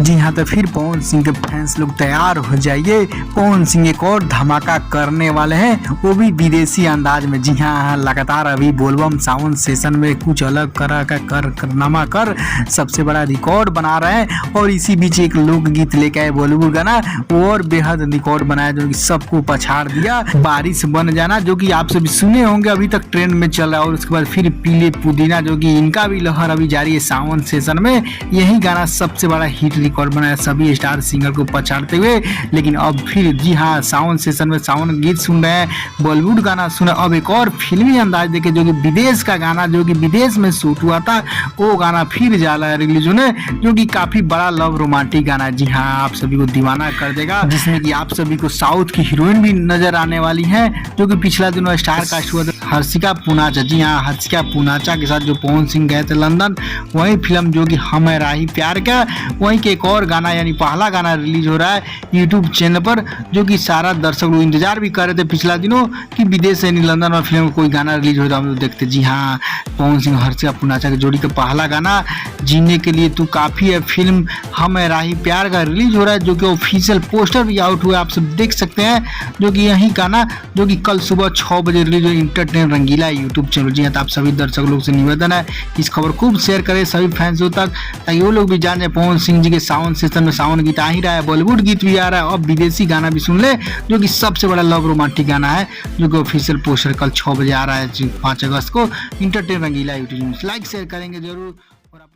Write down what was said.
जी हाँ, तो फिर पवन सिंह के फैंस लोग तैयार हो जाइए। पवन सिंह एक और धमाका करने वाले हैं, वो भी विदेशी अंदाज में। जी हाँ, लगातार अभी बोलबम सावन सेशन में कुछ अलग तरह का करनामा कर सबसे बड़ा रिकॉर्ड बना रहे हैं। और इसी बीच एक लोकगीत लेके आए बॉलीवुड गाना, वो और बेहद रिकॉर्ड बनाया जो कि सबको पछाड़ दिया। बारिश बन जाना, जो कि आप सभी सुने होंगे, अभी तक ट्रेंड में चल रहा है। और उसके बाद फिर पीले पुदीना, जो कि इनका भी लहर अभी जारी है सावन सेशन में। यही गाना सबसे बड़ा हिट रिकॉर्ड बनाया सभी स्टार सिंगर को पछाड़ते हुए। लेकिन अब फिर जी हाँ, सावन सेशन में सावन गीत सुन रहे हैं, बॉलीवुड गाना सुने। अब एक और फिल्मी अंदाज देखे, जो कि विदेश का गाना, जो कि विदेश में शूट हुआ था, वो गाना फिर जाला रिलीज होने, जो कि काफी बड़ा लव रोमांटिक गाना है। जी हाँ, आप सभी को दीवाना कर देगा, जिसमें कि आप सभी को साउथ की हीरोइन भी नजर आने वाली है, जो कि पिछला दिनों स्टार कास्ट हुआ था, हर्षिका पूनाचा। जी हाँ, हर्षिका पूनाचा के साथ जो पवन सिंह गए थे लंदन, वही फिल्म जो कि हम है राही प्यार का, वहीं के एक और गाना यानी पहला गाना रिलीज हो रहा है यूट्यूब चैनल पर, जो कि सारा दर्शक लोग इंतजार भी कर रहे थे पिछला दिनों कि विदेश से लंदन और फिल्म कोई गाना रिलीज हो, हम लोग देखते। जी हाँ, पवन सिंह हर्षिका पूनाचा की जोड़ी का पहला गाना जीने के लिए तू काफी है फिल्म हम है राही प्यार का रिलीज हो रहा है, जो कि ऑफिशियल पोस्टर भी आउट हुआ, आप सब देख सकते हैं। जो कि यही गाना जो कि कल सुबह 6 बजे रिलीज हो इंटरटेन रंगीला यूट्यूब चैनल। जी हाँ, तो आप सभी दर्शक लोग से निवेदन है इस खबर खूब शेयर करें सभी फैंसों तक, ताकि वो लोग भी जाने पवन सिंह जी के सावन सेशन में सावन गीत आ ही रहा है, बॉलीवुड गीत भी आ रहा है, अब विदेशी गाना भी सुन ले, जो कि सबसे बड़ा लव रोमांटिक गाना है, जो कि ऑफिशियल पोस्टर कल 6 बजे आ रहा है 5 अगस्त को इंटरटेन रंगीला यूट्यूब। लाइक शेयर करेंगे जरूर। और